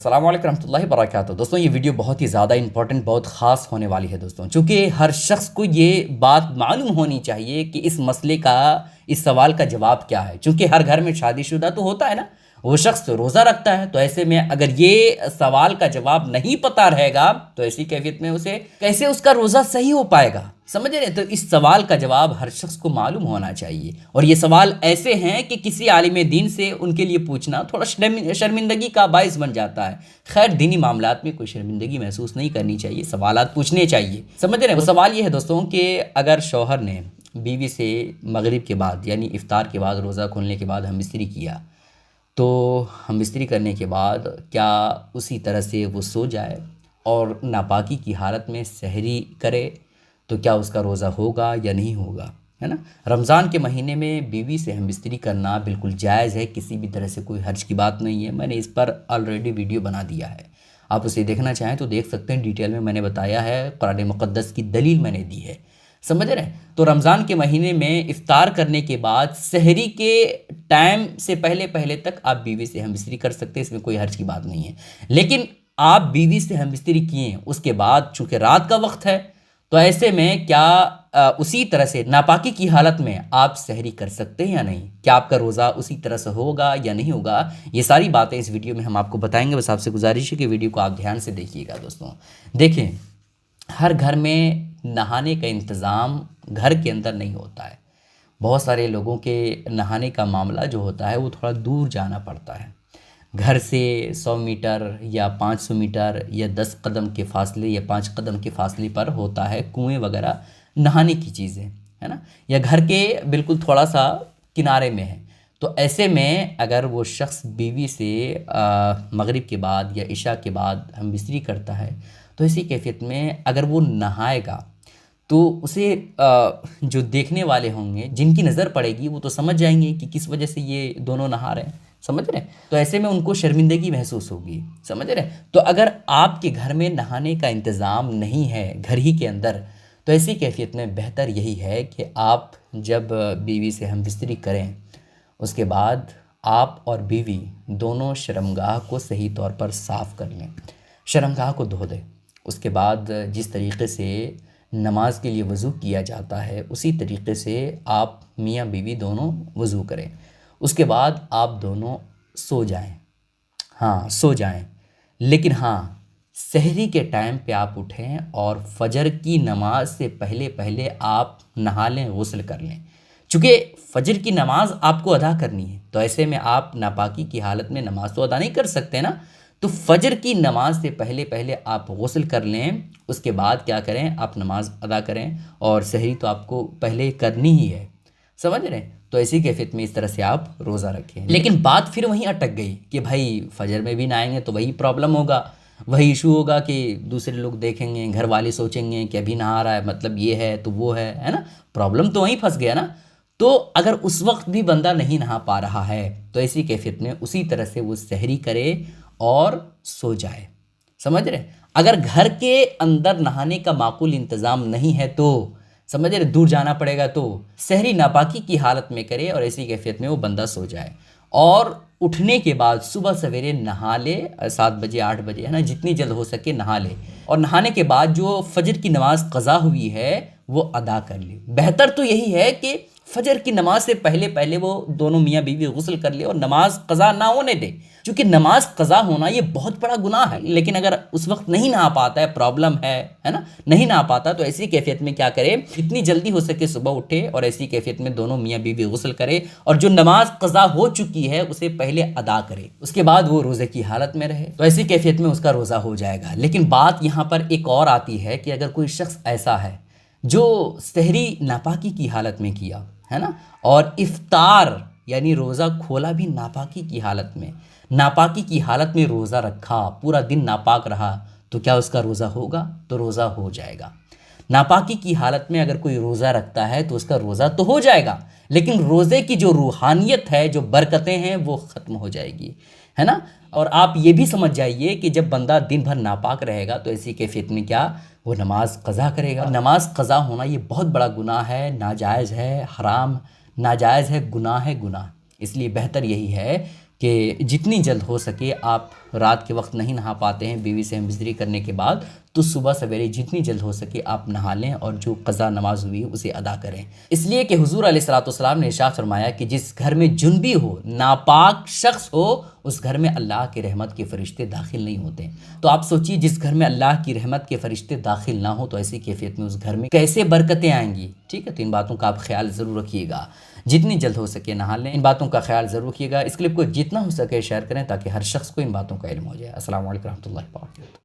السلام علیکم ورحمۃ اللہ وبرکاتہ۔ دوستوں یہ ویڈیو بہت ہی زیادہ امپورٹنٹ، بہت خاص ہونے والی ہے دوستوں، چونکہ ہر شخص کو یہ بات معلوم ہونی چاہیے کہ اس مسئلے کا، اس سوال کا جواب کیا ہے، چونکہ ہر گھر میں شادی شدہ تو ہوتا ہے نا، وہ شخص روزہ رکھتا ہے، تو ایسے میں اگر یہ سوال کا جواب نہیں پتہ رہے گا تو ایسی کیفیت میں اسے کیسے اس کا روزہ صحیح ہو پائے گا، سمجھ رہے ہیں؟ تو اس سوال کا جواب ہر شخص کو معلوم ہونا چاہیے، اور یہ سوال ایسے ہیں کہ کسی عالم دین سے ان کے لیے پوچھنا تھوڑا شرمندگی کا باعث بن جاتا ہے۔ خیر دینی معاملات میں کوئی شرمندگی محسوس نہیں کرنی چاہیے، سوالات پوچھنے چاہیے، سمجھ رہے ہیں؟ وہ سوال یہ ہے دوستوں کہ اگر شوہر نے بیوی سے مغرب کے بعد یعنی افطار کے بعد، روزہ کھولنے کے بعد ہم بستری کیا، تو ہم بستری کرنے کے بعد کیا اسی طرح سے وہ سو جائے اور ناپاکی کی حالت میں سحری کرے تو کیا اس کا روزہ ہوگا یا نہیں ہوگا، ہے نا؟ رمضان کے مہینے میں بیوی سے ہم بستری کرنا بالکل جائز ہے، کسی بھی طرح سے کوئی حرج کی بات نہیں ہے۔ میں نے اس پر آلریڈی ویڈیو بنا دیا ہے، آپ اسے دیکھنا چاہیں تو دیکھ سکتے ہیں، ڈیٹیل میں نے بتایا ہے، قرآن مقدس کی دلیل میں نے دی ہے، سمجھ رہے ہیں؟ تو رمضان کے مہینے میں افطار کرنے کے بعد سحری کے ٹائم سے پہلے تک آپ بیوی سے ہم بستری کر سکتے ہیں، اس میں کوئی حرج کی بات نہیں ہے۔ لیکن آپ بیوی سے ہم بستری کیے اس کے بعد چونکہ رات کا وقت ہے، تو ایسے میں کیا اسی طرح سے ناپاکی کی حالت میں آپ سحری کر سکتے ہیں یا نہیں؟ کیا آپ کا روزہ اسی طرح سے ہوگا یا نہیں ہوگا؟ یہ ساری باتیں اس ویڈیو میں ہم آپ کو بتائیں گے، بس آپ سے گزارش ہے کہ ویڈیو کو آپ دھیان سے دیکھیے گا دوستوں۔ دیکھیں، ہر گھر میں نہانے کا انتظام گھر کے اندر نہیں ہوتا ہے، بہت سارے لوگوں کے نہانے کا معاملہ جو ہوتا ہے وہ تھوڑا دور جانا پڑتا ہے، گھر سے 100 میٹر یا 500 میٹر یا 10 قدم کے فاصلے یا 5 قدم کے فاصلے پر ہوتا ہے کنویں وغیرہ نہانے کی چیزیں، ہے نا؟ یا گھر کے بالکل تھوڑا سا کنارے میں ہے، تو ایسے میں اگر وہ شخص بیوی سے مغرب کے بعد یا عشاء کے بعد ہم بستری کرتا ہے تو اسی کیفیت میں اگر وہ نہائے گا تو اسے جو دیکھنے والے ہوں گے، جن کی نظر پڑے گی، وہ تو سمجھ جائیں گے کہ کس وجہ سے یہ دونوں نہا رہے ہیں، سمجھ رہے ہیں؟ تو ایسے میں ان کو شرمندگی محسوس ہوگی، سمجھ رہے ہیں؟ تو اگر آپ کے گھر میں نہانے کا انتظام نہیں ہے گھر ہی کے اندر، تو ایسی کیفیت میں بہتر یہی ہے کہ آپ جب بیوی سے ہم بستری کریں اس کے بعد آپ اور بیوی دونوں شرمگاہ کو صحیح طور پر صاف کر لیں، شرمگاہ کو دھو دیں، اس کے بعد جس طریقے سے نماز کے لیے وضو کیا جاتا ہے اسی طریقے سے آپ میاں بیوی دونوں وضو کریں، اس کے بعد آپ دونوں سو جائیں، ہاں سو جائیں، لیکن ہاں سحری کے ٹائم پہ آپ اٹھیں اور فجر کی نماز سے پہلے آپ نہا لیں، غسل کر لیں، چونکہ فجر کی نماز آپ کو ادا کرنی ہے، تو ایسے میں آپ ناپاکی کی حالت میں نماز تو ادا نہیں کر سکتے نا، تو فجر کی نماز سے پہلے آپ غسل کر لیں، اس کے بعد کیا کریں، آپ نماز ادا کریں، اور سحری تو آپ کو پہلے کرنی ہی ہے، سمجھ رہے ہیں؟ تو ایسی کیفیت میں اس طرح سے آپ روزہ رکھیں۔ لیکن بات پھر وہیں اٹک گئی کہ بھائی فجر میں بھی نہائیں گے تو وہی پرابلم ہوگا، وہی ایشو ہوگا کہ دوسرے لوگ دیکھیں گے، گھر والے سوچیں گے کہ ابھی نہا رہا ہے، مطلب یہ ہے تو وہ ہے نا؟ پرابلم تو وہیں پھنس گیا نا۔ تو اگر اس وقت بھی بندہ نہیں نہا پا رہا ہے تو ایسی کیفیت میں اسی طرح سے وہ سحری کرے اور سو جائے، سمجھ رہے؟ اگر گھر کے اندر نہانے کا معقول انتظام نہیں ہے تو سمجھ رہے، دور جانا پڑے گا، تو سحری ناپاکی کی حالت میں کرے اور ایسی کیفیت میں وہ بندہ سو جائے، اور اٹھنے کے بعد صبح سویرے نہا لے، 7 بجے 8 بجے، ہے نا، جتنی جلد ہو سکے نہا لے، اور نہانے کے بعد جو فجر کی نماز قضا ہوئی ہے وہ ادا کر لے۔ بہتر تو یہی ہے کہ فجر کی نماز سے پہلے وہ دونوں میاں بیوی غسل کر لے اور نماز قضا نہ ہونے دے، چونکہ نماز قضا ہونا یہ بہت بڑا گناہ ہے، لیکن اگر اس وقت نہیں نہا پاتا ہے، پرابلم ہے نا، نہیں نہا پاتا، تو ایسی کیفیت میں کیا کرے، جتنی جلدی ہو سکے صبح اٹھے اور ایسی کیفیت میں دونوں میاں بیوی غسل کرے، اور جو نماز قضا ہو چکی ہے اسے پہلے ادا کرے، اس کے بعد وہ روزے کی حالت میں رہے، تو ایسی کیفیت میں اس کا روزہ ہو جائے گا۔ لیکن بات یہاں پر ایک اور آتی ہے کہ اگر کوئی شخص ایسا ہے جو سحری ناپاکی کی حالت میں کیا، ہے نا، اور افطار یعنی روزہ کھولا بھی ناپاکی کی حالت میں، ناپاکی کی حالت میں روزہ رکھا، پورا دن ناپاک رہا، تو کیا اس کا روزہ ہوگا؟ تو روزہ ہو جائے گا۔ ناپاکی کی حالت میں اگر کوئی روزہ رکھتا ہے تو اس کا روزہ تو ہو جائے گا، لیکن روزے کی جو روحانیت ہے، جو برکتیں ہیں، وہ ختم ہو جائے گی، ہے نا؟ اور آپ یہ بھی سمجھ جائیے کہ جب بندہ دن بھر ناپاک رہے گا تو ایسی کیفیت میں کیا وہ نماز قضا کرے گا۔ نماز قضا ہونا یہ بہت بڑا گناہ ہے، ناجائز ہے، حرام، ناجائز ہے، گناہ ہے، گناہ۔ اس لیے بہتر یہی ہے کہ جتنی جلد ہو سکے آپ رات کے وقت نہیں نہا پاتے ہیں بیوی سے ہم بستری کرنے کے بعد، تو صبح سویرے جتنی جلد ہو سکے آپ نہا لیں اور جو قضا نماز ہوئی ہے اسے ادا کریں، اس لیے کہ حضور علیہ الصلوۃ والسلام نے ارشاد فرمایا کہ جس گھر میں جنبی ہو، ناپاک شخص ہو، اس گھر میں اللہ کی رحمت کے فرشتے داخل نہیں ہوتے۔ تو آپ سوچیے جس گھر میں اللہ کی رحمت کے فرشتے داخل نہ ہو تو ایسی کیفیت میں اس گھر میں کیسے برکتیں آئیں گی؟ ٹھیک ہے، تو ان باتوں کا آپ خیال ضرور رکھیے گا، جتنی جلد ہو سکے نہا لیں، ان باتوں کا خیال ضرور رکھیے گا۔ اس کلپ کو جتنا ہو سکے شیئر کریں تاکہ ہر شخص کو ان باتوں کا علم ہو جائے۔ السلام علیکم ورحمۃ اللہ وبرکاتہ۔